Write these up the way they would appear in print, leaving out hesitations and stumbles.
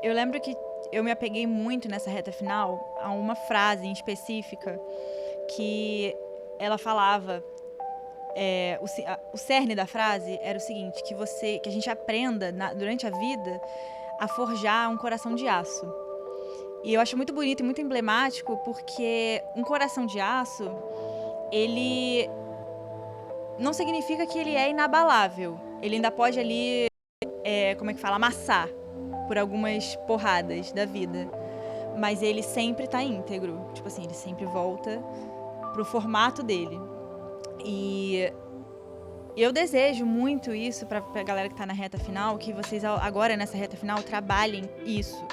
Eu lembro que eu me apeguei muito nessa reta final a uma frase em específica que ela falava. O cerne da frase era o seguinte, que a gente aprenda durante a vida a forjar um coração de aço. E eu acho muito bonito e muito emblemático porque um coração de aço, ele não significa que ele é inabalável. Ele ainda pode ali, amassar por algumas porradas da vida. Mas ele sempre tá íntegro. Tipo assim, ele sempre volta pro formato dele. E eu desejo muito isso pra galera que tá na reta final, que vocês agora nessa reta final trabalhem isso.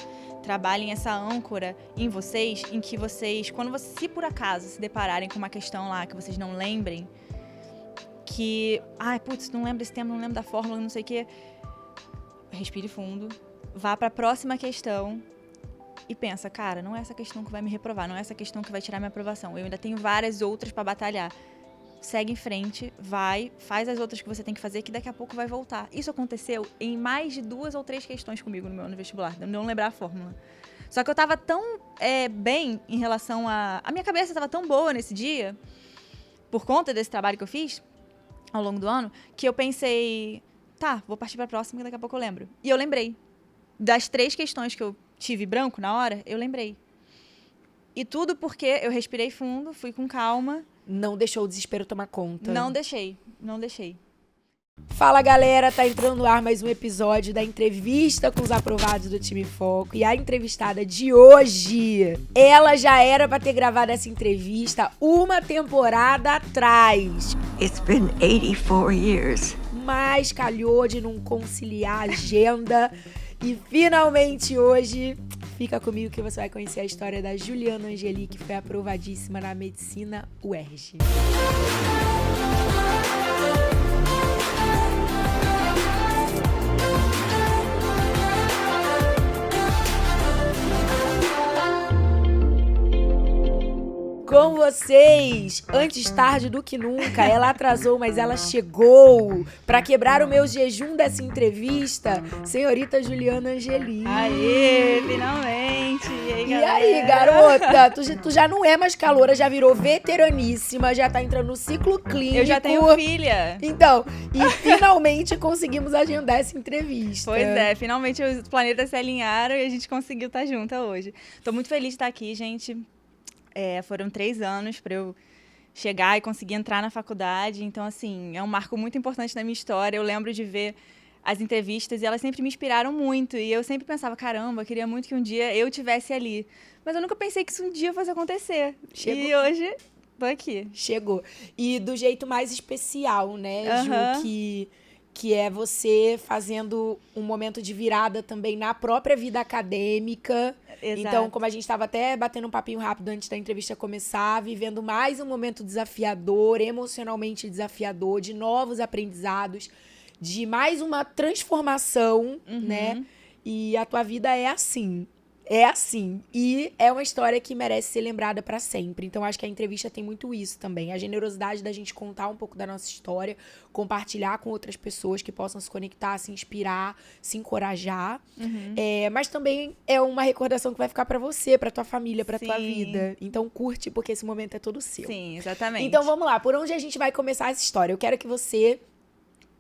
Trabalhem essa âncora em vocês, em que vocês, se por acaso se depararem com uma questão lá que vocês não lembrem, que, não lembro desse tema, não lembro da fórmula, não sei o quê, respire fundo, vá pra próxima questão e pensa, cara, não é essa questão que vai me reprovar, não é essa questão que vai tirar minha aprovação, eu ainda tenho várias outras pra batalhar. Segue em frente, faz as outras que você tem que fazer, que daqui a pouco vai voltar. Isso aconteceu em mais de 2 ou 3 questões comigo no vestibular, não lembrar a fórmula. Só que eu tava tão bem em relação a minha cabeça tava tão boa nesse dia, por conta desse trabalho que eu fiz ao longo do ano, que eu pensei, vou partir pra próxima, que daqui a pouco eu lembro. E eu lembrei. Das 3 questões que eu tive branco na hora, eu lembrei. E tudo porque eu respirei fundo, fui com calma. Não deixou o desespero tomar conta. Não deixei. Fala, galera, tá entrando no ar mais um episódio da entrevista com os aprovados do Time Foco. E a entrevistada de hoje, ela já era pra ter gravado essa entrevista uma temporada atrás. It's been 84 years. Mas calhou de não conciliar a agenda. E finalmente hoje, fica comigo que você vai conhecer a história da Juliana Angeli, que foi aprovadíssima na Medicina UERJ. Com vocês, antes tarde do que nunca, ela atrasou, mas ela chegou pra quebrar o meu jejum dessa entrevista, senhorita Juliana Angeli. Aê, finalmente! E aí, garota, tu já não é mais caloura, já virou veteraníssima, já tá entrando no ciclo clínico. Eu já tenho filha. Então, e finalmente conseguimos agendar essa entrevista. Pois é, finalmente os planetas se alinharam e a gente conseguiu estar junta hoje. Tô muito feliz de estar aqui, gente. Foram 3 anos para eu chegar e conseguir entrar na faculdade. Então, assim, é um marco muito importante na minha história. Eu lembro de ver as entrevistas e elas sempre me inspiraram muito. E eu sempre pensava, caramba, eu queria muito que um dia eu estivesse ali. Mas eu nunca pensei que isso um dia fosse acontecer. Chegou. E hoje, tô aqui. Chegou. E do jeito mais especial, né, Uhum. Ju, que é você fazendo um momento de virada também na própria vida acadêmica. Exato. Então, como a gente estava até batendo um papinho rápido antes da entrevista começar, vivendo mais um momento desafiador, emocionalmente desafiador, de novos aprendizados, de mais uma transformação, né? E a tua vida é assim. É assim. E é uma história que merece ser lembrada pra sempre. Então, acho que a entrevista tem muito isso também. A generosidade da gente contar um pouco da nossa história, compartilhar com outras pessoas que possam se conectar, se inspirar, se encorajar. Mas também é uma recordação que vai ficar pra você, pra tua família, pra tua vida. Então, curte, porque esse momento é todo seu. Sim, exatamente. Então, vamos lá. Por onde a gente vai começar essa história? Eu quero que você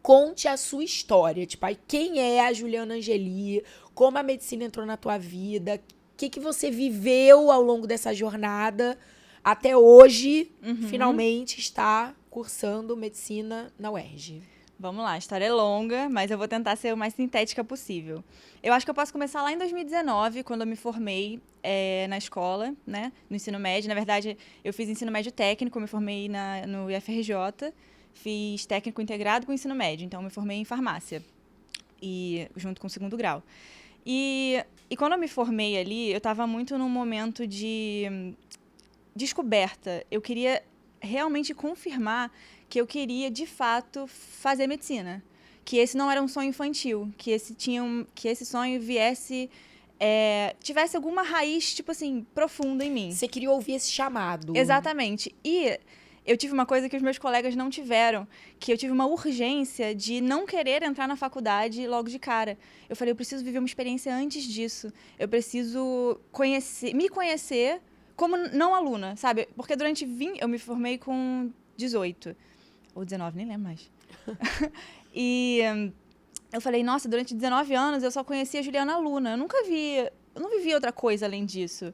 conte a sua história. Tipo, aí, quem é a Juliana Angeli? Como a medicina entrou na tua vida? O que você viveu ao longo dessa jornada? Até hoje, finalmente, está cursando medicina na UERJ. Vamos lá, a história é longa, mas eu vou tentar ser o mais sintética possível. Eu acho que eu posso começar lá em 2019, quando eu me formei na escola, né, no ensino médio. Na verdade, eu fiz ensino médio técnico, eu me formei no IFRJ, fiz técnico integrado com ensino médio, então eu me formei em farmácia, junto com o 2º grau. E quando eu me formei ali, eu estava muito num momento de descoberta. Eu queria realmente confirmar que eu queria, de fato, fazer medicina. Que esse não era um sonho infantil, que esse sonho tivesse alguma raiz, tipo assim, profunda em mim. Você queria ouvir esse chamado. Exatamente. E eu tive uma coisa que os meus colegas não tiveram, que eu tive uma urgência de não querer entrar na faculdade logo de cara. Eu falei, eu preciso viver uma experiência antes disso. Eu preciso me conhecer como não aluna, sabe? Porque durante 20... Eu me formei com 18. Ou 19, nem lembro mais. E eu falei, nossa, durante 19 anos eu só conhecia a Juliana aluna. Eu não vivi outra coisa além disso.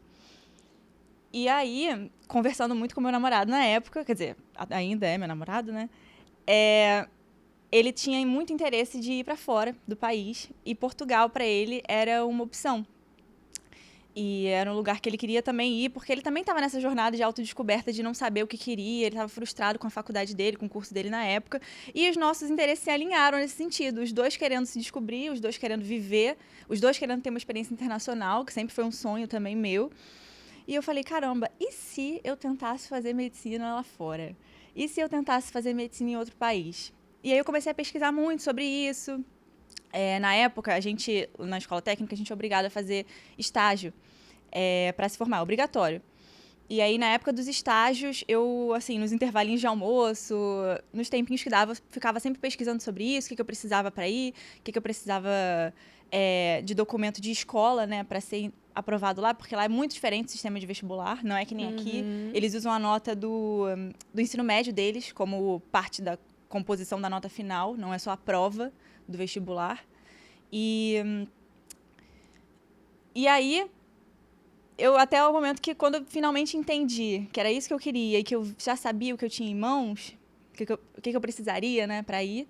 E aí, conversando muito com meu namorado na época, quer dizer, ainda é meu namorado, né? Ele tinha muito interesse de ir para fora do país, e Portugal, para ele, era uma opção. E era um lugar que ele queria também ir, porque ele também estava nessa jornada de autodescoberta, de não saber o que queria, ele estava frustrado com a faculdade dele, com o curso dele na época, e os nossos interesses se alinharam nesse sentido, os dois querendo se descobrir, os dois querendo viver, os dois querendo ter uma experiência internacional, que sempre foi um sonho também meu. E eu falei, caramba, e se eu tentasse fazer medicina lá fora? E se eu tentasse fazer medicina em outro país? E aí eu comecei a pesquisar muito sobre isso. Na época, na escola técnica, a gente é obrigado a fazer estágio para se formar, obrigatório. E aí, na época dos estágios, eu, assim, nos intervalinhos de almoço, nos tempinhos que dava, ficava sempre pesquisando sobre isso, o que eu precisava para ir, o que eu precisava de documento de escola, né, para ser aprovado lá, porque lá é muito diferente o sistema de vestibular, não é que nem aqui. Eles usam a nota do ensino médio deles como parte da composição da nota final, não é só a prova do vestibular. E aí, até o momento que, quando eu finalmente entendi que era isso que eu queria e que eu já sabia o que eu tinha em mãos, o que eu precisaria, né, para ir,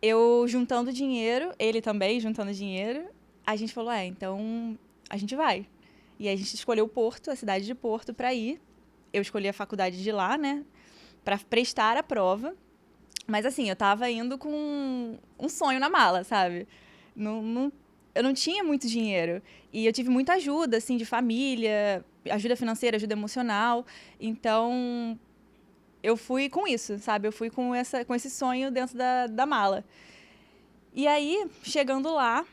eu juntando dinheiro, ele também juntando dinheiro, a gente falou, então a gente vai. E aí a gente escolheu Porto, a cidade de Porto, para ir. Eu escolhi a faculdade de lá, né, para prestar a prova. Mas assim, eu tava indo com um sonho na mala, sabe? Eu não tinha muito dinheiro. E eu tive muita ajuda, assim, de família, ajuda financeira, ajuda emocional. Então, eu fui com isso, sabe? Eu fui com esse sonho dentro da mala. E aí, chegando lá,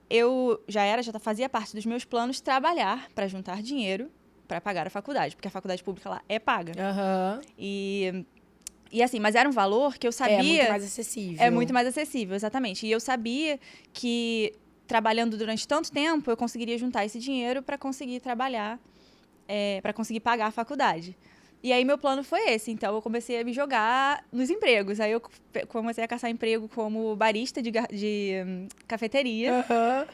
eu já fazia parte dos meus planos trabalhar para juntar dinheiro para pagar a faculdade, porque a faculdade pública lá é paga. E assim, mas era um valor que eu sabia... É muito mais acessível. É muito mais acessível, exatamente. E eu sabia que, trabalhando durante tanto tempo, eu conseguiria juntar esse dinheiro para conseguir trabalhar, para conseguir pagar a faculdade. E aí, meu plano foi esse. Então, eu comecei a me jogar nos empregos. Aí, eu comecei a caçar emprego como barista de cafeteria.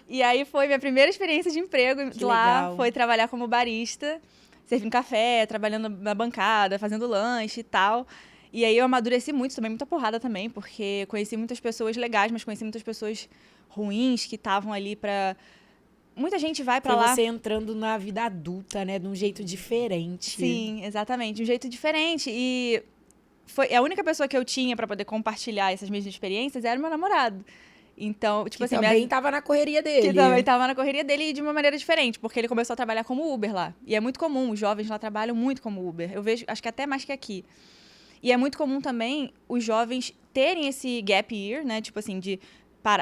E aí, foi minha primeira experiência de emprego Que lá. legal. Foi trabalhar como barista, servindo café, trabalhando na bancada, fazendo lanche e tal. E aí, eu amadureci muito, tomei muita porrada também, porque conheci muitas pessoas legais, mas conheci muitas pessoas ruins que estavam ali pra... Muita gente vai pra lá... Foi você entrando na vida adulta, né? De um jeito diferente. Sim, exatamente. De um jeito diferente. E foi a única pessoa que eu tinha pra poder compartilhar essas mesmas experiências era o meu namorado. Então, tipo Que assim... também tava na correria dele. Que também tava na correria dele, e de uma maneira diferente, porque ele começou a trabalhar como Uber lá. E é muito comum, os jovens lá trabalham muito como Uber. Eu vejo, acho que até mais que aqui. E é muito comum também os jovens terem esse gap year, né? Tipo assim, de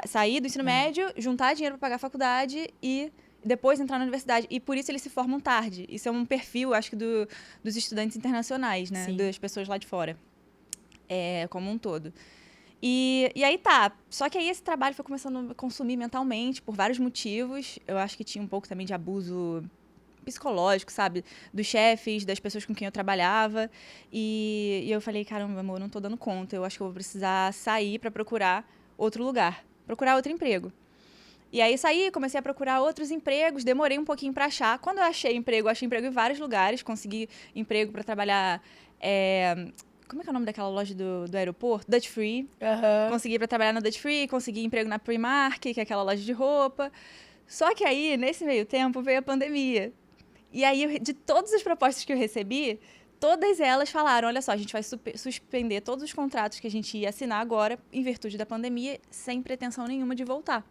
sair do ensino médio, juntar dinheiro para pagar a faculdade e depois entrar na universidade. E por isso eles se formam tarde. Isso é um perfil, acho que, dos estudantes internacionais, né? Sim. Das pessoas lá de fora. Como um todo. E aí tá. Só que aí esse trabalho foi começando a me consumir mentalmente por vários motivos. Eu acho que tinha um pouco também de abuso psicológico, sabe? Dos chefes, das pessoas com quem eu trabalhava. E eu falei, caramba, amor, não tô dando conta. Eu acho que eu vou precisar sair para procurar outro lugar. Procurar outro emprego. E aí saí, comecei a procurar outros empregos, demorei um pouquinho para achar. Quando eu achei emprego em vários lugares. Consegui emprego para trabalhar... Como é que é o nome daquela loja do aeroporto? Dutch Free. Consegui para trabalhar na Dutch Free, consegui emprego na Primark, que é aquela loja de roupa. Só que aí, nesse meio tempo, veio a pandemia. E aí, de todas as propostas que eu recebi, todas elas falaram, olha só, a gente vai suspender todos os contratos que a gente ia assinar agora, em virtude da pandemia, sem pretensão nenhuma de voltar.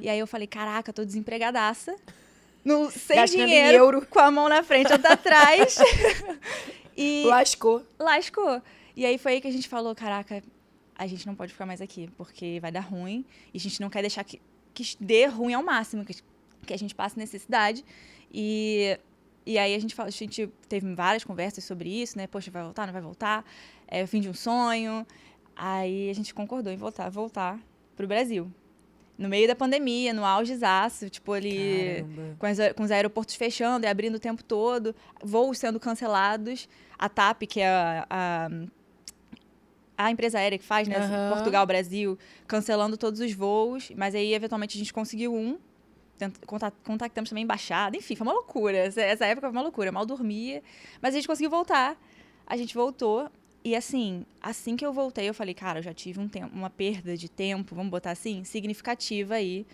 E aí eu falei, caraca, tô desempregadaça, sem Gastando dinheiro, em euro. com a mão na frente, outra atrás. E Lascou. E aí foi aí que a gente falou, caraca, a gente não pode ficar mais aqui, porque vai dar ruim, e a gente não quer deixar que dê ruim ao máximo, que a gente passe necessidade. E E aí a gente teve várias conversas sobre isso, né? Poxa, vai voltar, não vai voltar? É o fim de um sonho. Aí a gente concordou em voltar pro Brasil. No meio da pandemia, no augezaço, tipo, ali com os aeroportos fechando e abrindo o tempo todo, voos sendo cancelados. A TAP, que é a empresa aérea que faz, né? Portugal, Brasil, cancelando todos os voos. Mas aí, eventualmente, a gente conseguiu um. Contactamos também a embaixada. Enfim, foi uma loucura. Essa época foi uma loucura. Mal dormia. Mas a gente conseguiu voltar. A gente voltou. E assim que eu voltei, eu falei, cara, eu já tive uma perda de tempo, vamos botar assim, significativa aí.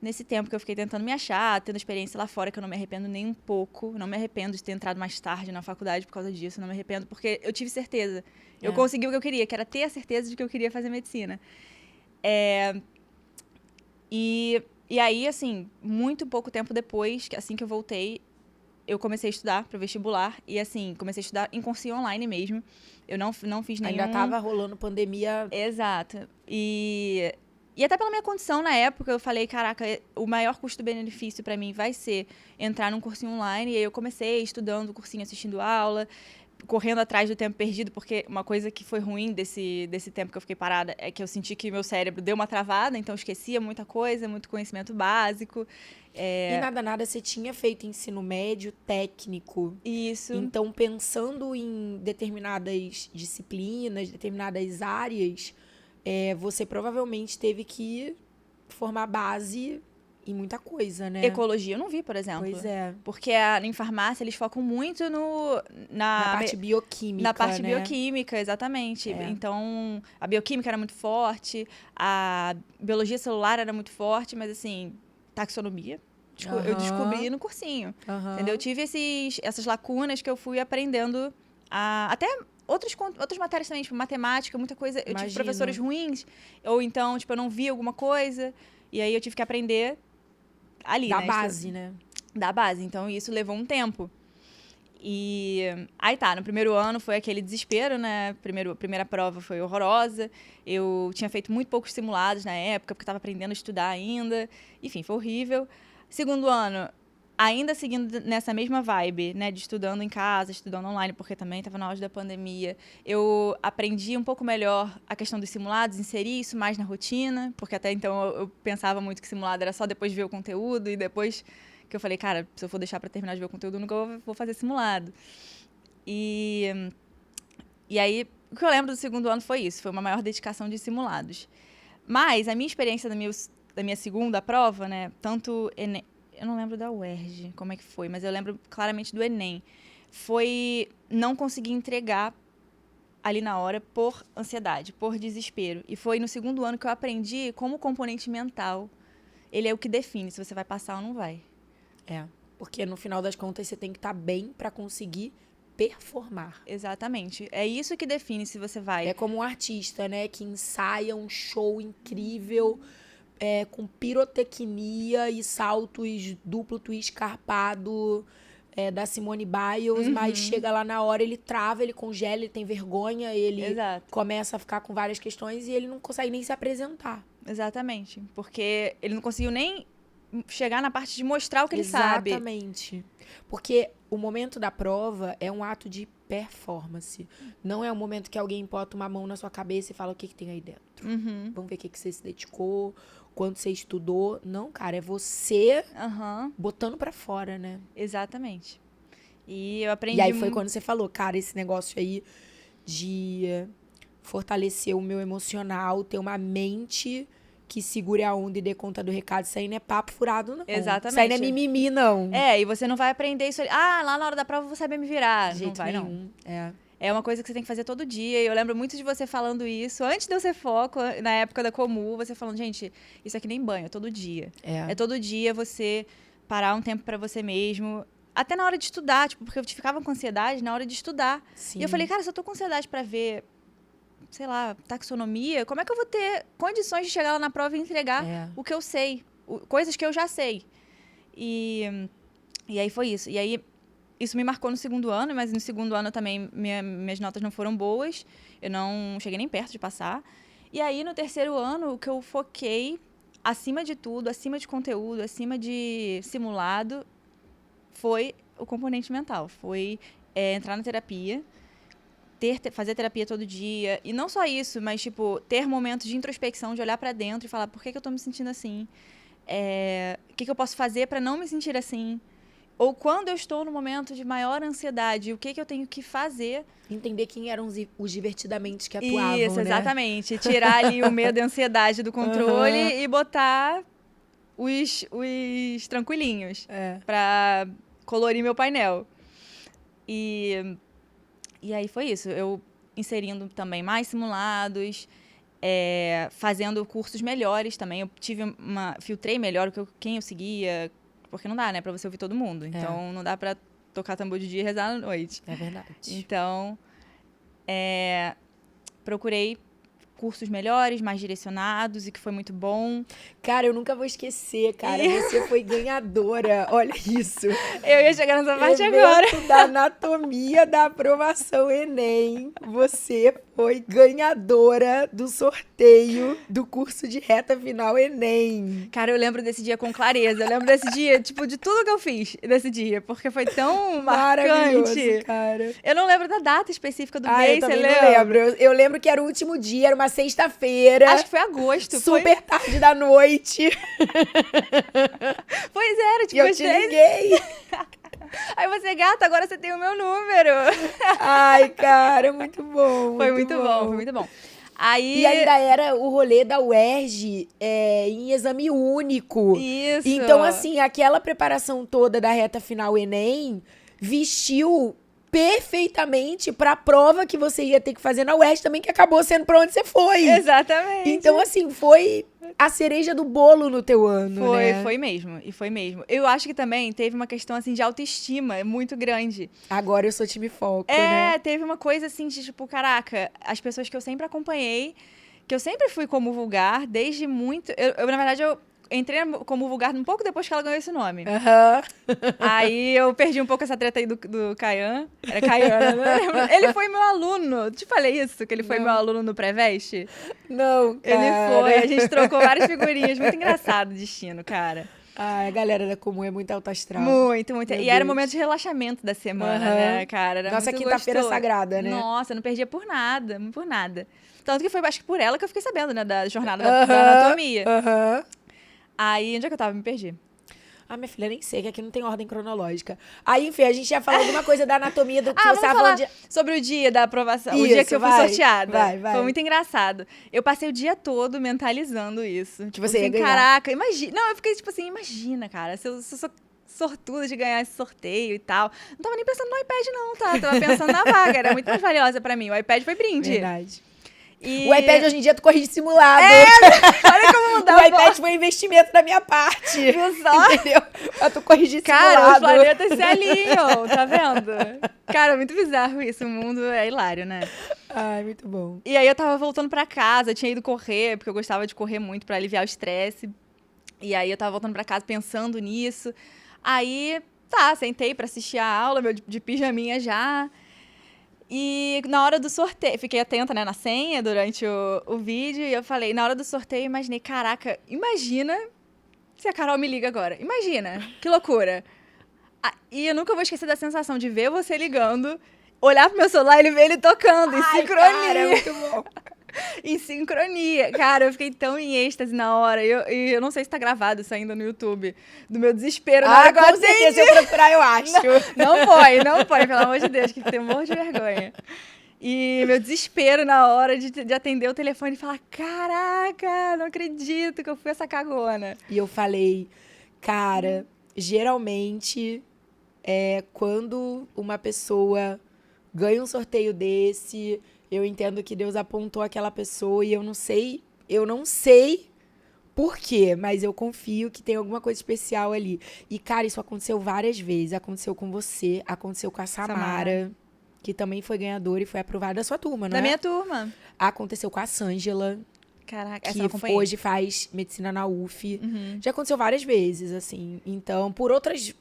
Nesse tempo que eu fiquei tentando me achar, tendo experiência lá fora, que eu não me arrependo nem um pouco. Não me arrependo de ter entrado mais tarde na faculdade por causa disso. Não me arrependo, porque eu tive certeza. Eu consegui o que eu queria, que era ter a certeza de que eu queria fazer medicina. E aí, assim, muito pouco tempo depois, assim que eu voltei, eu comecei a estudar para vestibular. E, assim, comecei a estudar em cursinho online mesmo. Eu não fiz nenhum... Ainda tava rolando pandemia. Exato. E até pela minha condição na época, eu falei, caraca, o maior custo-benefício para mim vai ser entrar num cursinho online. E aí eu comecei estudando o cursinho, assistindo aula, correndo atrás do tempo perdido, porque uma coisa que foi ruim desse tempo que eu fiquei parada é que eu senti que meu cérebro deu uma travada, então eu esquecia muita coisa, muito conhecimento básico. E nada, você tinha feito ensino médio técnico. Isso. Então, pensando em determinadas disciplinas, determinadas áreas, você provavelmente teve que formar base em muita coisa, né? Ecologia eu não vi, por exemplo. Pois é. Porque em farmácia eles focam muito na parte bioquímica, na parte né? bioquímica, exatamente. Então, a bioquímica era muito forte, a biologia celular era muito forte, mas assim, taxonomia, eu descobri no cursinho. Entendeu? Eu tive essas lacunas que eu fui aprendendo até outras matérias também, tipo matemática, muita coisa. Eu tive professores ruins, ou então, tipo, eu não vi alguma coisa, e aí eu tive que aprender ali, da né? base, né? Da base. Então, isso levou um tempo. E aí no primeiro ano foi aquele desespero, né? Primeira prova foi horrorosa. Eu tinha feito muito poucos simulados na época, porque estava aprendendo a estudar ainda. Enfim, foi horrível. Segundo ano, ainda seguindo nessa mesma vibe, né? De estudando em casa, estudando online, porque também estava na auge da pandemia. Eu aprendi um pouco melhor a questão dos simulados, inseri isso mais na rotina, porque até então eu pensava muito que simulado era só depois de ver o conteúdo e depois... que eu falei, cara, se eu for deixar para terminar de ver o conteúdo, eu nunca vou fazer simulado. E aí, o que eu lembro do segundo ano foi isso, foi uma maior dedicação de simulados. Mas a minha experiência da minha segunda prova, né, tanto Enem, eu não lembro da UERJ, como é que foi, mas eu lembro claramente do Enem, foi não conseguir entregar ali na hora por ansiedade, por desespero. E foi no segundo ano que eu aprendi como o componente mental, ele é o que define se você vai passar ou não vai. Porque no final das contas você tem que estar bem para conseguir performar. Exatamente. É isso que define se você vai. É como um artista, né? Que ensaia um show incrível, com pirotecnia e saltos duplo twist escarpado da Simone Biles, mas chega lá na hora, ele trava, ele congela, ele tem vergonha, ele começa a ficar com várias questões e ele não consegue nem se apresentar. Exatamente. Porque ele não conseguiu nem chegar na parte de mostrar o que ele sabe. Exatamente. Porque o momento da prova é um ato de performance. Não é um momento que alguém bota uma mão na sua cabeça e fala o que tem aí dentro. Vamos ver o que você se dedicou, quanto você estudou. Não, cara, é você botando pra fora, né? Exatamente. E eu aprendi... E aí foi quando você falou, cara, esse negócio aí de fortalecer o meu emocional, ter uma mente... que segure a onda e dê conta do recado. Isso aí não é papo furado, não. Exatamente. Isso aí não é mimimi, não. E você não vai aprender isso ali. Lá na hora da prova eu vou saber me virar. De jeito não vai, nenhum. não. É uma coisa que você tem que fazer todo dia. E eu lembro muito de você falando isso. Antes de eu ser foco, na época da Comu, você falando, gente, isso aqui nem banho, é todo dia. É todo dia você parar um tempo pra você mesmo. Até na hora de estudar, tipo, porque eu ficava com ansiedade na hora de estudar. Sim. E eu falei, cara, se eu tô com ansiedade pra ver... sei lá, taxonomia, como é que eu vou ter condições de chegar lá na prova e entregar o que eu sei, coisas que eu já sei. E aí foi isso. E aí, isso me marcou no segundo ano, mas no segundo ano também minhas notas não foram boas, eu não cheguei nem perto de passar. E aí, no terceiro ano, o que eu foquei, acima de tudo, acima de conteúdo, acima de simulado, foi o componente mental. Foi entrar na terapia, fazer terapia todo dia. E não só isso, mas, tipo, ter momentos de introspecção, de olhar pra dentro e falar, por que eu tô me sentindo assim? O que eu posso fazer pra não me sentir assim? Ou quando eu estou no momento de maior ansiedade, o que eu tenho que fazer? Entender quem eram os divertidamente que atuavam, Isso, né? exatamente. Tirar ali o medo e a ansiedade do controle e botar os tranquilinhos pra colorir meu painel. E aí foi isso. Eu inserindo também mais simulados, fazendo cursos melhores também. Eu filtrei melhor quem eu seguia, porque não dá, né, pra você ouvir todo mundo. Então, não dá pra tocar tambor de dia e rezar à noite. É verdade. Então, procurei cursos melhores, mais direcionados, e que foi muito bom. Cara, eu nunca vou esquecer, cara. Você foi ganhadora. Olha isso. Eu ia chegar nessa parte agora. Evento da anatomia da aprovação Enem. Você foi ganhadora do sorteio do curso de reta final Enem. Cara, eu lembro desse dia com clareza. Eu lembro desse dia, tipo, de tudo que eu fiz desse dia. Porque foi tão Maravilhoso, marcante. cara. Eu não lembro da data específica do Eu mês, também você não lembra? lembro. Eu lembro que era o último dia, era uma sexta-feira. Acho que foi agosto. Super tarde da noite. Pois era, E tipo, eu te liguei. Aí você, gata, agora você tem o meu número. Ai, cara, muito bom. Foi muito bom, foi muito bom. Aí... E ainda era o rolê da UERJ em exame único. Isso. Então, assim, aquela preparação toda da reta final Enem vestiu perfeitamente pra prova que você ia ter que fazer na UERJ também, que acabou sendo pra onde você foi. Exatamente. Então, assim, foi a cereja do bolo no teu ano, Foi, né? foi mesmo. E foi mesmo. Eu acho que também teve uma questão, assim, de autoestima muito grande. Agora eu sou time foco, né? Teve uma coisa, assim, de tipo, caraca, as pessoas que eu sempre acompanhei, que eu sempre fui como vulgar, desde muito... Na verdade, eu entrei como vulgar um pouco depois que ela ganhou esse nome. Aí eu perdi um pouco essa treta aí do Caian. Era Caiana, né? Ele foi meu aluno. Te falei isso? Que ele foi meu aluno no Pré-Veste? Não, cara. Ele foi. A gente trocou várias figurinhas. Muito engraçado o destino, cara. A galera da Comum é muito alto astral. Muito, muito. Meu E era o Deus. momento de relaxamento da semana, né, cara? Era Nossa muito quinta-feira gostoso. sagrada, né? Nossa, eu não perdia por nada, por nada. Tanto que foi, acho que por ela que eu fiquei sabendo, né, da jornada da anatomia. Aí, onde é que eu tava? Me perdi. Ah, minha filha, nem sei, que aqui não tem ordem cronológica. Aí, enfim, a gente ia falar alguma coisa da anatomia do que Vamos você tava falar falando de... sobre o dia da aprovação, o Isso, dia que eu fui vai, sorteada. vai. Foi muito engraçado. Eu passei o dia todo mentalizando isso. Tipo você ia assim, ganhar. caraca, imagina. Não, eu fiquei tipo assim, imagina, cara, se eu sou sortuda de ganhar esse sorteio e tal. Não tava nem pensando no iPad, não, tá? Tava pensando na vaga, era muito mais valiosa pra mim. O iPad foi brinde. Verdade. E... O iPad hoje em dia tu corrige simulado. Olha como mudar. O iPad foi um investimento da minha parte. Viu só? Entendeu? Pra tu corrigir Cara, os simulado. planetas se alinham, tá vendo? Cara, muito bizarro isso. O mundo é hilário, né? Ai, muito bom. E aí eu tava voltando pra casa, eu tinha ido correr, porque eu gostava de correr muito pra aliviar o estresse. E aí eu tava voltando pra casa pensando nisso. Aí, sentei pra assistir a aula, meu de pijaminha já. E na hora do sorteio, fiquei atenta, né, na senha durante o vídeo, e eu falei, na hora do sorteio, eu imaginei, caraca, imagina se a Carol me liga agora. Imagina, que loucura. E eu nunca vou esquecer da sensação de ver você ligando, olhar pro meu celular e ele ver ele tocando, em sincronia. Cara, é muito bom. Em sincronia. Cara, eu fiquei tão em êxtase na hora. E eu não sei se tá gravado isso ainda no YouTube. Do meu desespero. Na hora que eu com certeza, se eu procurar, eu acho. Não pode, pelo amor de Deus, que tem um monte de vergonha. E meu desespero na hora de atender o telefone e falar, caraca, não acredito que eu fui essa cagona. E eu falei, cara, geralmente, quando uma pessoa ganha um sorteio desse... Eu entendo que Deus apontou aquela pessoa e eu não sei por quê, mas eu confio que tem alguma coisa especial ali. E, cara, isso aconteceu várias vezes. Aconteceu com você, aconteceu com a Samara, que também foi ganhadora e foi aprovada da sua turma, não é? Da minha turma. Aconteceu com a Sângela, Caraca, que essa eu acompanhei. hoje faz medicina na UF. Já aconteceu várias vezes, assim. Então, por outras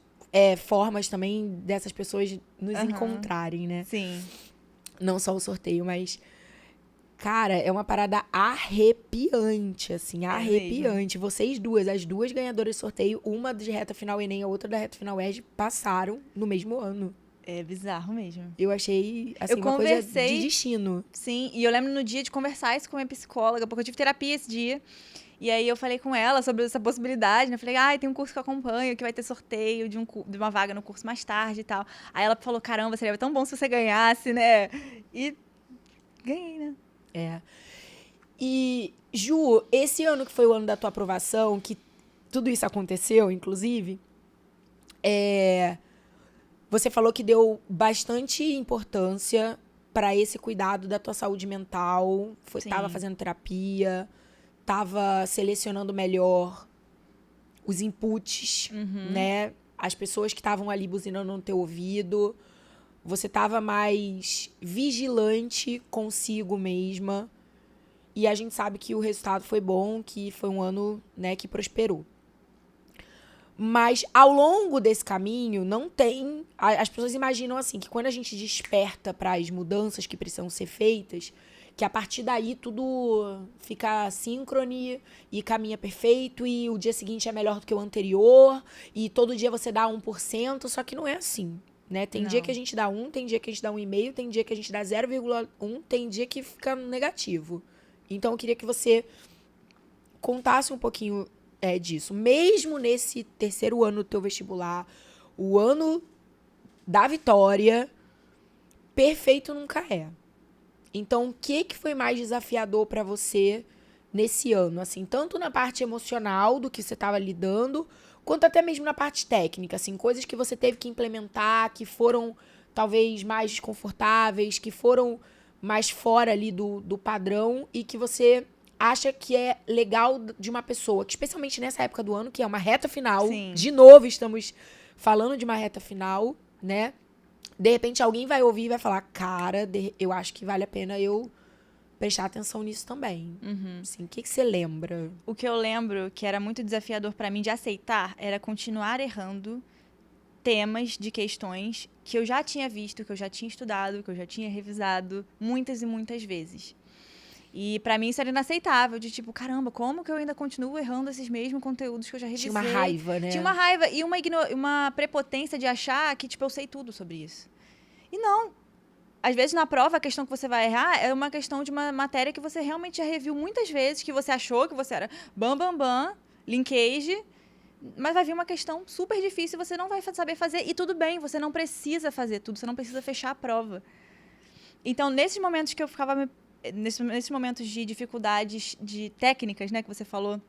formas também dessas pessoas nos encontrarem, né? Sim. Não só o sorteio, mas Cara, é uma parada arrepiante, assim, arrepiante. Vocês duas, as duas ganhadoras de sorteio, uma de reta final Enem, a outra da reta final ERJ, passaram no mesmo ano. É bizarro mesmo. Eu achei, assim, Eu uma coisa de conversei- destino. Sim, e eu lembro no dia de conversar isso com a minha psicóloga, porque eu tive terapia esse dia. E aí eu falei com ela sobre essa possibilidade, né? Eu falei, tem um curso que eu acompanho, que vai ter sorteio de uma vaga no curso mais tarde e tal. Aí ela falou, caramba, seria tão bom se você ganhasse, né? E ganhei, né? É. E, Ju, esse ano que foi o ano da tua aprovação, que tudo isso aconteceu, inclusive, você falou que deu bastante importância para esse cuidado da tua saúde mental, Sim. tava fazendo terapia, tava selecionando melhor os inputs, né? As pessoas que estavam ali buzinando no teu ouvido. Você tava mais vigilante consigo mesma. E a gente sabe que o resultado foi bom, que foi um ano, né, que prosperou. Mas ao longo desse caminho, não tem... As pessoas imaginam assim, que quando a gente desperta para as mudanças que precisam ser feitas, que a partir daí tudo fica síncrone e caminha perfeito e o dia seguinte é melhor do que o anterior e todo dia você dá 1%, só que não é assim, né? Tem dia Não. que a gente dá 1, tem dia que a gente dá 1,5, tem dia que a gente dá 0,1, tem dia que fica negativo. Então eu queria que você contasse um pouquinho disso. Mesmo nesse terceiro ano do teu vestibular, o ano da vitória, perfeito nunca é. Então, o que foi mais desafiador pra você nesse ano? Assim, tanto na parte emocional do que você estava lidando, quanto até mesmo na parte técnica, assim, coisas que você teve que implementar, que foram talvez mais desconfortáveis, que foram mais fora ali do padrão e que você acha que é legal de uma pessoa, que especialmente nessa época do ano, que é uma reta final, Sim. de novo estamos falando de uma reta final, né? De repente alguém vai ouvir e vai falar, cara, eu acho que vale a pena eu prestar atenção nisso também. Assim, o que você lembra? O que eu lembro que era muito desafiador pra mim de aceitar era continuar errando temas de questões que eu já tinha visto, que eu já tinha estudado, que eu já tinha revisado muitas e muitas vezes. E pra mim isso era inaceitável, de tipo, caramba, como que eu ainda continuo errando esses mesmos conteúdos que eu já revisei? Tinha uma raiva, né? Tinha uma raiva e uma prepotência de achar que, tipo, eu sei tudo sobre isso. E não. Às vezes, na prova, a questão que você vai errar é uma questão de uma matéria que você realmente já reviu muitas vezes, que você achou que você era linkage, mas vai vir uma questão super difícil e você não vai saber fazer. E tudo bem, você não precisa fazer tudo, você não precisa fechar a prova. Então, nesses momentos que eu ficava... Nesses momentos de dificuldades de técnicas, né, que você falou,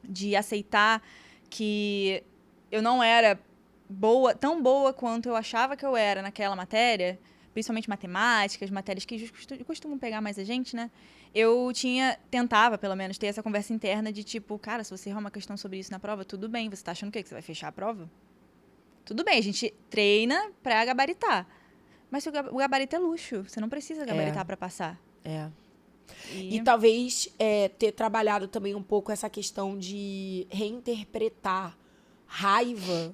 de aceitar que eu não era tão boa quanto eu achava que eu era naquela matéria, principalmente matemáticas, matérias que costumam pegar mais a gente, né? Eu tentava, pelo menos, ter essa conversa interna de tipo, cara, se você errar uma questão sobre isso na prova, tudo bem, você tá achando o quê? Que você vai fechar a prova? Tudo bem, a gente treina pra gabaritar. Mas o gabarito é luxo, você não precisa gabaritar pra passar. E talvez ter trabalhado também um pouco essa questão de reinterpretar raiva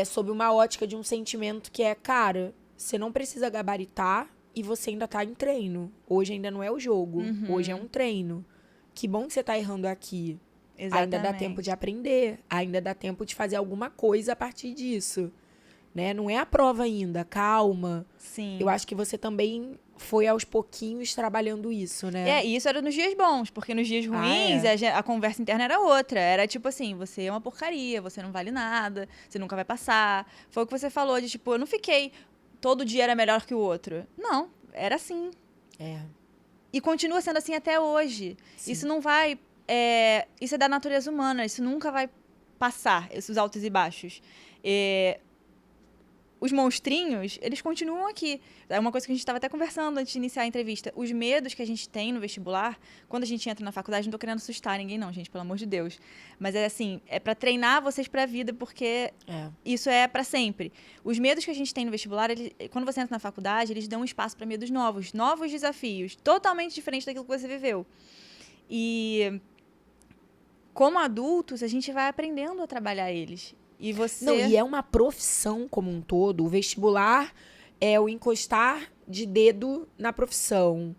sob uma ótica de um sentimento que é, cara, você não precisa gabaritar e você ainda tá em treino. Hoje ainda não é o jogo, hoje é um treino. Que bom que você tá errando aqui. Exatamente. Ainda dá tempo de aprender, ainda dá tempo de fazer alguma coisa a partir disso. Né? Não é a prova ainda, calma. Sim. Eu acho que você também foi aos pouquinhos trabalhando isso, né? E isso era nos dias bons, porque nos dias ruins a conversa interna era outra. Era tipo assim, você é uma porcaria, você não vale nada, você nunca vai passar. Foi o que você falou de tipo, eu não fiquei, todo dia era melhor que o outro. Não, era assim. E continua sendo assim até hoje. Sim. Isso não vai... isso é da natureza humana, isso nunca vai passar, esses altos e baixos. Os monstrinhos, eles continuam aqui. É uma coisa que a gente estava até conversando antes de iniciar a entrevista. Os medos que a gente tem no vestibular, quando a gente entra na faculdade, não tô querendo assustar ninguém não, gente, pelo amor de Deus. Mas é assim, é para treinar vocês pra vida, porque isso é para sempre. Os medos que a gente tem no vestibular, quando você entra na faculdade, eles dão espaço para medos novos desafios, totalmente diferentes daquilo que você viveu. E como adultos, a gente vai aprendendo a trabalhar eles. E você... Não, e é uma profissão como um todo. O vestibular é o encostar de dedo na profissão.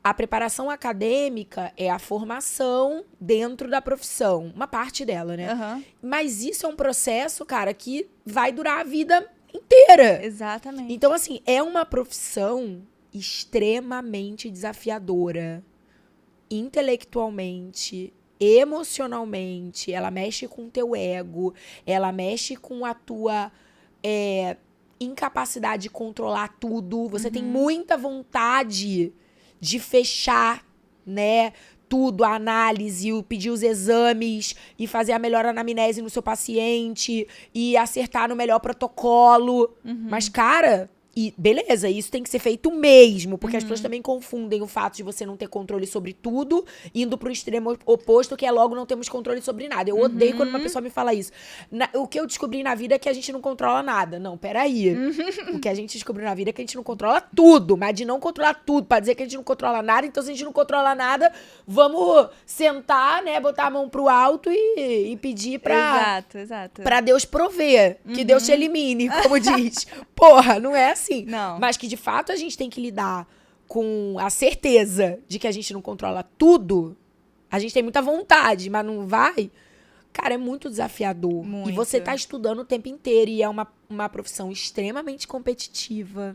a preparação acadêmica é a formação dentro da profissão. Uma parte dela, né? Aham. Mas isso é um processo, cara, que vai durar a vida inteira. Exatamente. Então, assim, é uma profissão extremamente desafiadora. Intelectualmente, emocionalmente, ela mexe com o teu ego, ela mexe com a tua incapacidade de controlar tudo. Você tem muita vontade de fechar, né, tudo, a análise, pedir os exames e fazer a melhor anamnese no seu paciente e acertar no melhor protocolo. Mas, cara, e beleza, isso tem que ser feito mesmo, porque as pessoas também confundem o fato de você não ter controle sobre tudo, indo pro extremo oposto, que é logo não temos controle sobre nada. Eu odeio quando uma pessoa me fala isso. O que eu descobri na vida é que a gente não controla nada. Não, peraí. O que a gente descobriu na vida é que a gente não controla tudo, mas de não controlar tudo, pra dizer que a gente não controla nada, então se a gente não controla nada, vamos sentar, né, botar a mão pro alto e pedir Exato. pra Deus prover, que Deus te elimine, como diz. Porra, não é assim. Não. Mas que, de fato, a gente tem que lidar com a certeza de que a gente não controla tudo. A gente tem muita vontade, mas não vai. Cara, é muito desafiador. Muito. E você tá estudando o tempo inteiro. E é uma profissão extremamente competitiva,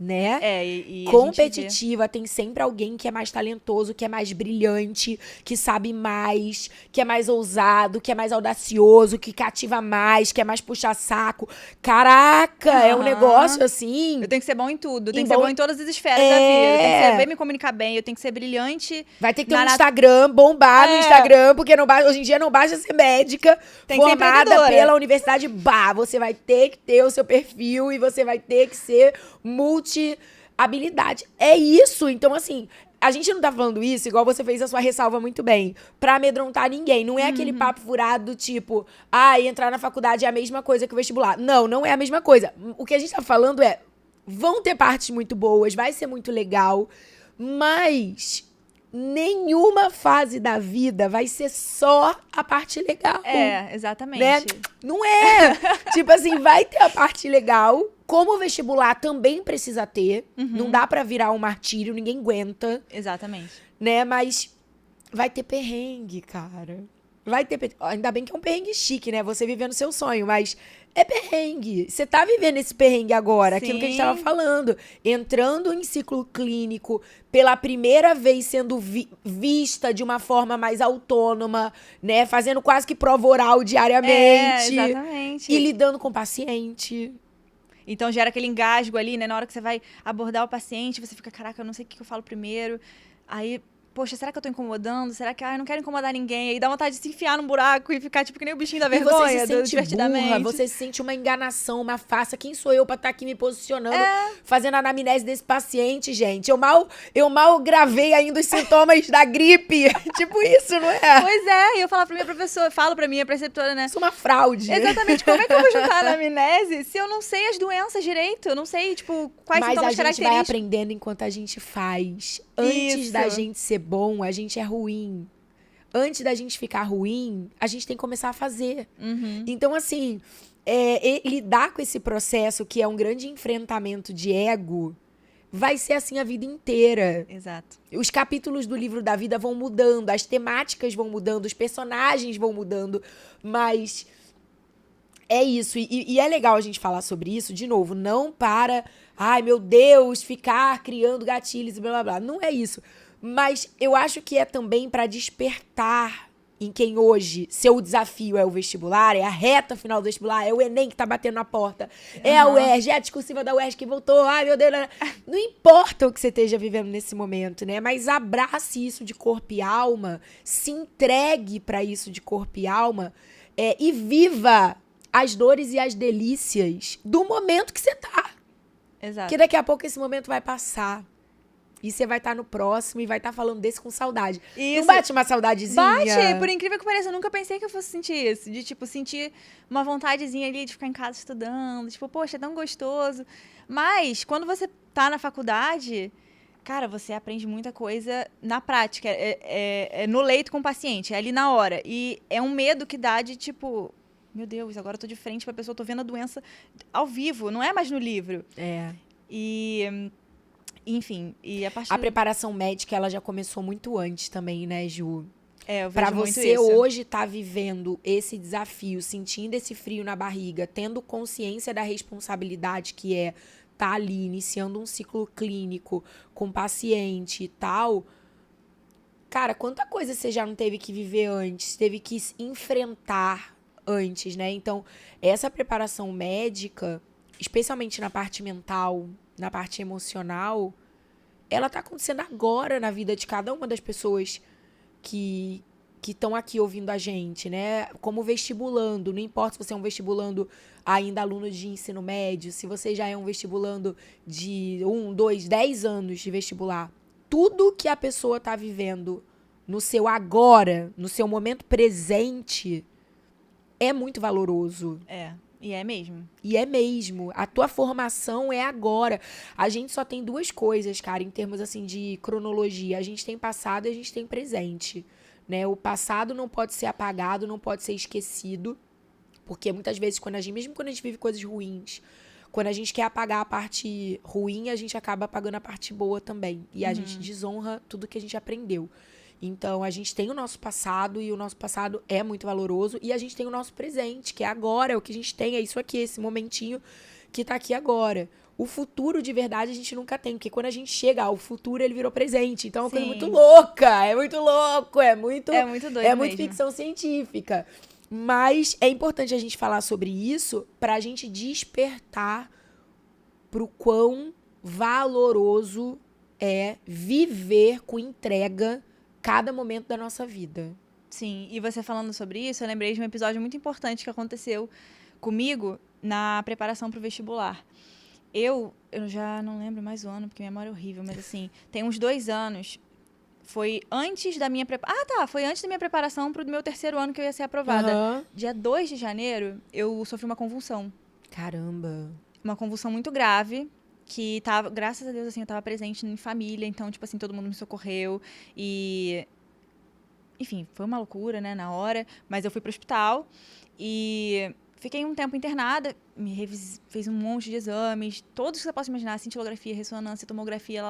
né? E a Competitiva, tem sempre alguém que é mais talentoso, que é mais brilhante, que sabe mais, que é mais ousado, que é mais audacioso, que cativa mais, que é mais puxa-saco. Caraca, é um negócio assim. Eu tenho que ser bom em tudo, eu tenho Em que ser bom- bom em todas as esferas da vida. Eu tenho que saber me comunicar bem, eu tenho que ser brilhante. Vai ter que ter Na um nat- Instagram, bombar no É. Instagram, porque hoje em dia não basta ser médica, Tem que ser formada empreendedora. pela Universidade Bah. Você vai ter que ter o seu perfil e você vai ter que ser multi-habilidade. É isso. Então, assim, a gente não tá falando isso, igual você fez a sua ressalva muito bem, pra amedrontar ninguém. Não é aquele papo furado, tipo, entrar na faculdade é a mesma coisa que o vestibular. Não, não é a mesma coisa. O que a gente tá falando é, vão ter partes muito boas, vai ser muito legal, mas nenhuma fase da vida vai ser só a parte legal. Exatamente. Né? Não é. Tipo assim, vai ter a parte legal, como o vestibular também precisa ter. Não dá pra virar um martírio, ninguém aguenta, Exatamente. né? Mas vai ter perrengue, cara. Vai ter ainda bem que é um perrengue chique, né? Você vivendo seu sonho, mas é perrengue. Você tá vivendo esse perrengue agora, aquilo que a gente tava Sim. falando. Entrando em ciclo clínico, pela primeira vez sendo vista de uma forma mais autônoma, né? Fazendo quase que prova oral diariamente. Exatamente. E lidando com o paciente. Então gera aquele engasgo ali, né? Na hora que você vai abordar o paciente, você fica, caraca, eu não sei o que eu falo primeiro. Aí, poxa, será que eu tô incomodando? Será que, eu não quero incomodar ninguém? Aí dá vontade de se enfiar num buraco e ficar tipo que nem o bichinho da E você vergonha, se do sente Divertidamente. burra, você se sente uma enganação, uma farsa. Quem sou eu pra estar aqui me posicionando, fazendo a anamnese desse paciente, gente? Eu mal gravei ainda os sintomas da gripe. Tipo isso, não é? Pois é, e eu falo pra minha professora, falo pra minha preceptora, né? Isso é uma fraude. Exatamente, como é que eu vou juntar a anamnese se eu não sei as doenças direito? Eu não sei, tipo, quais Mas a sintomas gente vai característicos. aprendendo enquanto a gente faz. Antes Isso. da gente ser bom, a gente é ruim. Antes da gente ficar ruim, a gente tem que começar a fazer. Então, assim, lidar com esse processo, que é um grande enfrentamento de ego, vai ser assim a vida inteira. Exato. Os capítulos do livro da vida vão mudando, as temáticas vão mudando, os personagens vão mudando, mas é isso. E é legal a gente falar sobre isso, de novo, não para, ai meu Deus, ficar criando gatilhos e blá blá blá. Não é isso. Mas eu acho que é também para despertar em quem hoje seu desafio é o vestibular, é a reta final do vestibular, é o Enem que tá batendo na porta, é a UERJ, é a discursiva da UERJ que voltou, ai meu Deus, não importa o que você esteja vivendo nesse momento, né? Mas abrace isso de corpo e alma, se entregue para isso de corpo e alma, e viva as dores e as delícias do momento que você tá. Exato. Porque daqui a pouco esse momento vai passar. E você vai estar no próximo e vai estar falando desse com saudade. Não Isso. bate uma saudadezinha? Bate, por incrível que pareça, eu nunca pensei que eu fosse sentir isso. De, tipo, sentir uma vontadezinha ali de ficar em casa estudando. Tipo, poxa, é tão gostoso. Mas, quando você tá na faculdade, cara, você aprende muita coisa na prática. É no leito com o paciente, é ali na hora. E é um medo que dá de, tipo, meu Deus, agora eu tô de frente pra pessoa, tô vendo a doença ao vivo, não é mais no livro. É. Enfim, e a partir... A preparação médica, ela já começou muito antes também, né, Ju? eu vejo Pra muito você isso. hoje tá vivendo esse desafio, sentindo esse frio na barriga, tendo consciência da responsabilidade que é tá ali iniciando um ciclo clínico com paciente e tal. Cara, quanta coisa você já não teve que viver antes, teve que enfrentar antes, né? Então, essa preparação médica, especialmente na parte mental, na parte emocional, ela tá acontecendo agora na vida de cada uma das pessoas que estão aqui ouvindo a gente, né? Como vestibulando, não importa se você é um vestibulando ainda aluno de ensino médio, se você já é um vestibulando de 1, 2, 10 anos de vestibular. Tudo que a pessoa tá vivendo no seu agora, no seu momento presente, é muito valoroso. E é mesmo. E é mesmo. A tua formação é agora. A gente só tem duas coisas, cara, em termos assim de cronologia. A gente tem passado e a gente tem presente, né? O passado não pode ser apagado, não pode ser esquecido, porque muitas vezes mesmo quando a gente vive coisas ruins, quando a gente quer apagar a parte ruim, a gente acaba apagando a parte boa também. E a gente desonra tudo que a gente aprendeu. Então, a gente tem o nosso passado, e o nosso passado é muito valoroso, e a gente tem o nosso presente, que é agora, é o que a gente tem, é isso aqui, esse momentinho que tá aqui agora. O futuro, de verdade, a gente nunca tem, porque quando a gente chega ao futuro, ele virou presente. Então, é uma coisa muito louca, é muito louco, é muito doido é muito mesmo. ficção científica. Mas é importante a gente falar sobre isso pra gente despertar pro quão valoroso é viver com entrega cada momento da nossa vida. Sim, e você falando sobre isso, eu lembrei de um episódio muito importante que aconteceu comigo na preparação para o vestibular. Eu já não lembro mais o ano, porque minha memória é horrível, mas assim, tem uns 2 anos, foi antes da minha foi antes da minha preparação para o meu 3º ano que eu ia ser aprovada. Dia 2 de janeiro, eu sofri uma convulsão. Caramba. Uma convulsão muito grave, que tava, graças a Deus, assim, eu tava presente em família, então, tipo assim, todo mundo me socorreu e... Enfim, foi uma loucura, né, na hora, mas eu fui pro hospital e fiquei um tempo internada, fez um monte de exames, todos que você possa imaginar, cintilografia, ressonância, tomografia,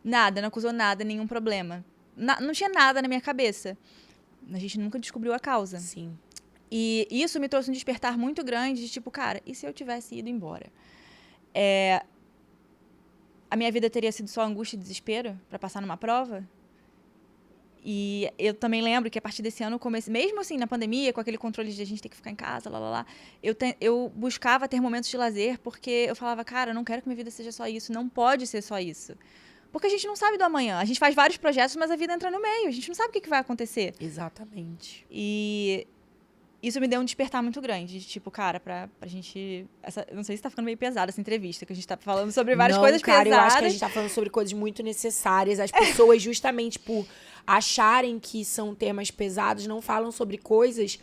nada, não acusou nada, nenhum problema. Não tinha nada na minha cabeça. A gente nunca descobriu a causa. Sim. E isso me trouxe um despertar muito grande de tipo, cara, e se eu tivesse ido embora? A minha vida teria sido só angústia e desespero para passar numa prova? E eu também lembro que a partir desse ano, mesmo assim, na pandemia, com aquele controle de a gente ter que ficar em casa, eu buscava ter momentos de lazer, porque eu falava, cara, eu não quero que minha vida seja só isso, não pode ser só isso. Porque a gente não sabe do amanhã. A gente faz vários projetos, mas a vida entra no meio, a gente não sabe o que vai acontecer. Exatamente. E isso me deu um despertar muito grande, de tipo, cara, pra gente... não sei se tá ficando meio pesada essa entrevista, que a gente tá falando sobre várias coisas cara, pesadas. eu acho que a gente tá falando sobre coisas muito necessárias. As pessoas, justamente por acharem que são temas pesados, não falam sobre coisas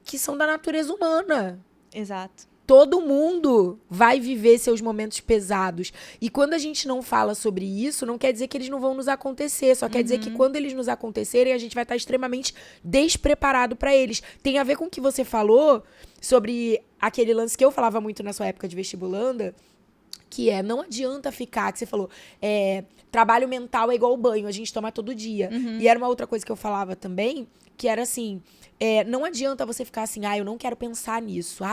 que são da natureza humana. Exato. Todo mundo vai viver seus momentos pesados. E quando a gente não fala sobre isso, não quer dizer que eles não vão nos acontecer. Só quer dizer que quando eles nos acontecerem, a gente vai estar extremamente despreparado para eles. Tem a ver com o que você falou sobre aquele lance que eu falava muito na sua época de vestibulanda, que não adianta ficar, que você falou, trabalho mental é igual banho, a gente toma todo dia. E era uma outra coisa que eu falava também, que era assim... não adianta você ficar assim, eu não quero pensar nisso.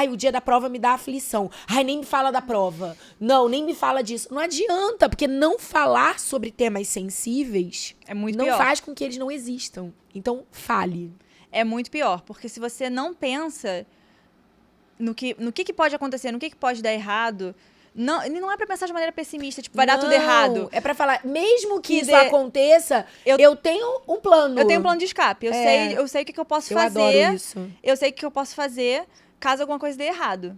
O dia da prova me dá aflição. Nem me fala da prova. Não, nem me fala disso. Não adianta, porque não falar sobre temas sensíveis é muito não pior. faz com que eles não existam. Então, fale. É muito pior, porque se você não pensa no que pode acontecer, no que pode dar errado... Não é pra pensar de maneira pessimista, tipo, vai dar tudo errado. É pra falar, mesmo que isso aconteça, eu tenho um plano. Eu tenho um plano de escape. Eu sei o que eu posso fazer. Eu adoro isso. Eu sei o que eu posso fazer caso alguma coisa dê errado.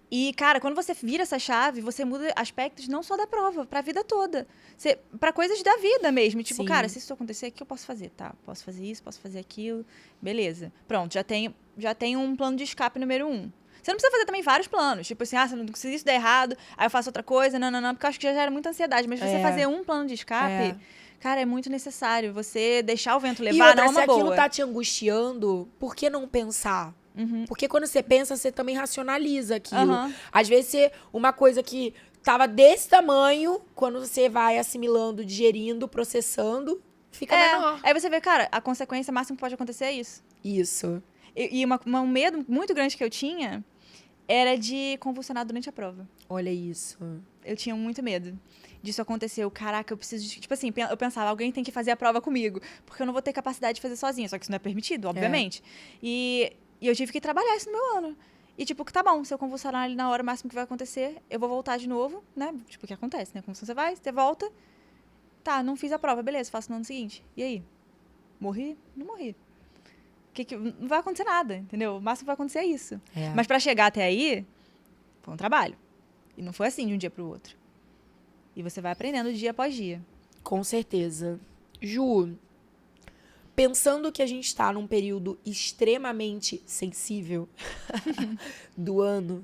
E, cara, quando você vira essa chave, você muda aspectos não só da prova, pra vida toda. Pra coisas da vida mesmo. Tipo, Sim. cara, se isso acontecer, o que eu posso fazer? Tá, posso fazer isso, posso fazer aquilo. Beleza. Pronto, já tenho um plano de escape número 1. Você não precisa fazer também vários planos. Tipo assim, se isso der errado, aí eu faço outra coisa. Não, porque eu acho que já gera muita ansiedade. Mas você fazer um plano de escape, cara, é muito necessário. Você deixar o vento levar, não é uma boa. Se aquilo tá te angustiando, por que não pensar? Porque quando você pensa, você também racionaliza aquilo. Às vezes, uma coisa que tava desse tamanho, quando você vai assimilando, digerindo, processando, fica menor. Aí você vê, cara, a consequência máxima que pode acontecer é isso. Isso. E um medo muito grande que eu tinha era de convulsionar durante a prova. Olha isso. Eu tinha muito medo disso acontecer. Caraca, eu preciso de... Tipo assim, eu pensava, alguém tem que fazer a prova comigo, porque eu não vou ter capacidade de fazer sozinha. Só que isso não é permitido, obviamente. E eu tive que trabalhar isso no meu ano. E, tipo, tá bom, se eu convulsionar ali na hora, o máximo que vai acontecer, eu vou voltar de novo, né? Tipo, o que acontece, né? Convulsão, você volta. Tá, não fiz a prova, beleza, faço no ano seguinte. E aí? Morri? Não morri. Não vai acontecer nada, entendeu? O máximo que vai acontecer é isso. Mas pra chegar até aí, foi um trabalho. E não foi assim de um dia pro outro. E você vai aprendendo dia após dia. Com certeza. Ju, pensando que a gente tá num período extremamente sensível do ano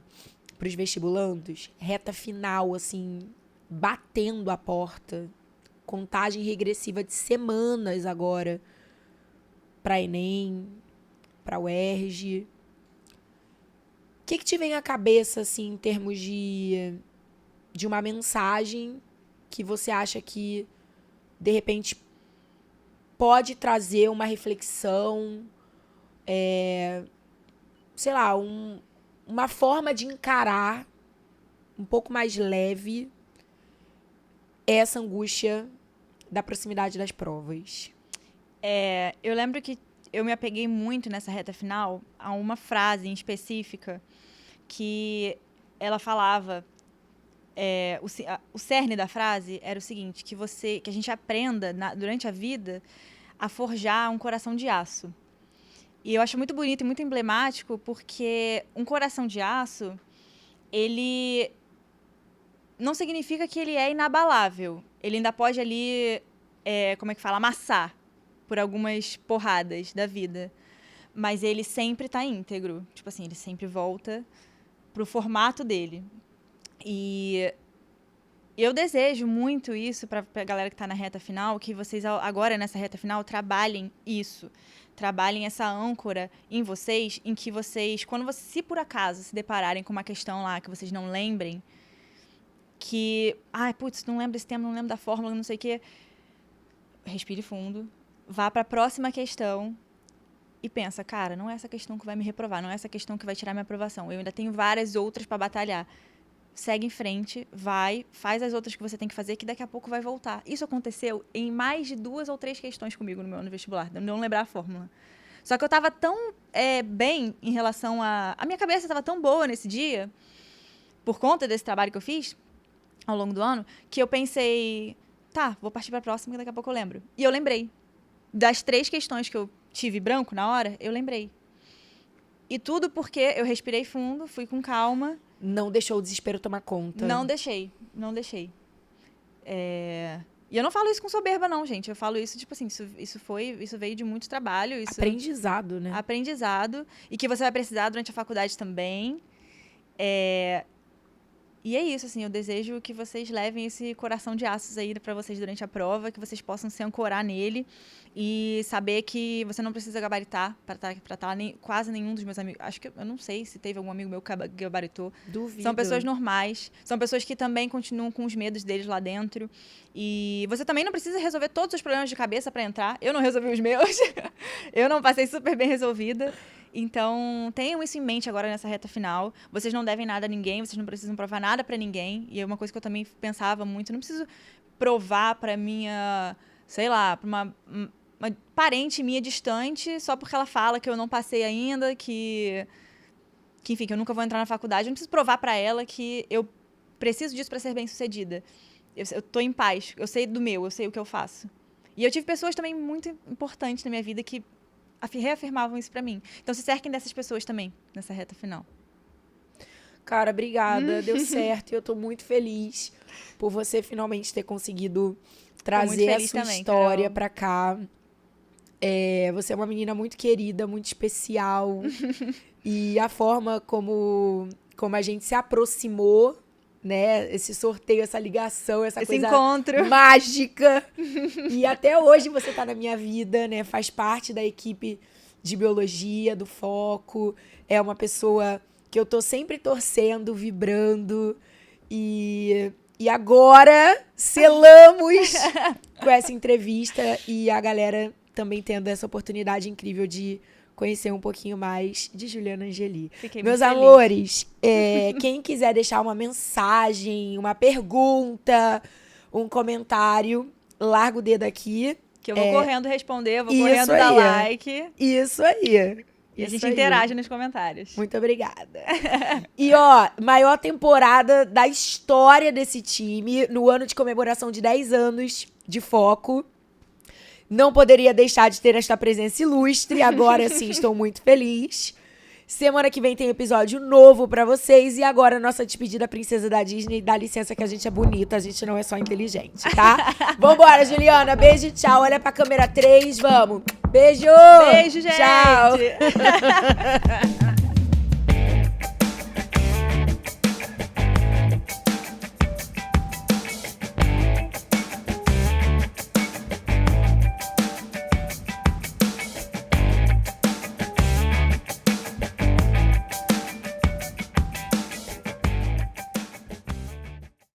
pros vestibulandos, reta final, assim, batendo a porta, contagem regressiva de semanas agora pra Enem, pra UERJ. O que te vem à cabeça, assim, em termos de uma mensagem que você acha que, de repente, pode trazer uma reflexão, sei lá, uma forma de encarar um pouco mais leve essa angústia da proximidade das provas? Eu lembro que eu me apeguei muito nessa reta final a uma frase em específica que ela falava, o cerne da frase era o seguinte, que a gente aprenda durante a vida a forjar um coração de aço. E eu acho muito bonito e muito emblemático porque um coração de aço, ele não significa que ele é inabalável. Ele ainda pode ali, amassar por algumas porradas da vida. Mas ele sempre tá íntegro. Tipo assim, ele sempre volta pro formato dele. E eu desejo muito isso pra galera que tá na reta final, que vocês agora nessa reta final trabalhem isso. Trabalhem essa âncora em vocês, em que vocês, se por acaso se depararem com uma questão lá que vocês não lembrem, que, não lembro desse tema, não lembro da fórmula, não sei o quê, respire fundo, vá pra próxima questão e pensa, cara, não é essa questão que vai me reprovar, não é essa questão que vai tirar minha aprovação, eu ainda tenho várias outras pra batalhar. Segue em frente, faz as outras que você tem que fazer, que daqui a pouco vai voltar. Isso aconteceu em mais de 2 ou 3 questões comigo no meu ano vestibular, de não lembrar a fórmula. Só que eu tava tão bem em relação a minha cabeça tava tão boa nesse dia, por conta desse trabalho que eu fiz ao longo do ano, que eu pensei, tá, vou partir pra próxima, que daqui a pouco eu lembro. E eu lembrei. Das 3 questões que eu tive branco na hora, eu lembrei. E tudo porque eu respirei fundo, fui com calma. Não deixou o desespero tomar conta. Não deixei. E eu não falo isso com soberba, não, gente. Eu falo isso, tipo assim, isso veio de muito trabalho. Aprendizado, né? Aprendizado. E que você vai precisar durante a faculdade também. E é isso, assim, eu desejo que vocês levem esse coração de aços aí pra vocês durante a prova, que vocês possam se ancorar nele e saber que você não precisa gabaritar pra estar quase nenhum dos meus amigos. Acho que, eu não sei se teve algum amigo meu que gabaritou. Duvido. São pessoas normais, são pessoas que também continuam com os medos deles lá dentro. E você também não precisa resolver todos os problemas de cabeça pra entrar. Eu não resolvi os meus. Eu não passei super bem resolvida. Então, tenham isso em mente agora nessa reta final. Vocês não devem nada a ninguém, vocês não precisam provar nada pra ninguém. E é uma coisa que eu também pensava muito. Eu não preciso provar pra minha, sei lá, pra uma parente minha distante, só porque ela fala que eu não passei ainda, que enfim, que eu nunca vou entrar na faculdade. Eu não preciso provar pra ela que eu preciso disso pra ser bem-sucedida. Eu tô em paz, eu sei do meu, eu sei o que eu faço. E eu tive pessoas também muito importantes na minha vida que reafirmavam isso pra mim. Então, se cerquem dessas pessoas também, nessa reta final. Cara, obrigada. Deu certo. E eu tô muito feliz por você finalmente ter conseguido trazer a sua também, história Carol. pra cá. Você é uma menina muito querida, muito especial. E a forma como a gente se aproximou, né? Esse sorteio, essa ligação, esse coisa encontro mágica. E até hoje você tá na minha vida, né? Faz parte da equipe de biologia, do Foco. É uma pessoa que eu tô sempre torcendo, vibrando. E agora selamos com essa entrevista e a galera também tendo essa oportunidade incrível de conhecer um pouquinho mais de Juliana Angeli. Fiquei Meus muito feliz. amores, quem quiser deixar uma mensagem, uma pergunta, um comentário, larga o dedo aqui. Que eu vou correndo responder, vou Isso correndo dar aí. like. Isso aí. E a gente Isso aí. interage nos comentários. Muito obrigada. E, ó, maior temporada da história desse time, no ano de comemoração de 10 anos de Foco. Não poderia deixar de ter esta presença ilustre. Agora sim, estou muito feliz. Semana que vem tem episódio novo pra vocês. E agora, nossa despedida princesa da Disney. Dá licença que a gente é bonita, a gente não é só inteligente, tá? Vambora, Juliana. Beijo e tchau. Olha pra câmera 3, vamos. Beijo! Beijo, gente! Tchau!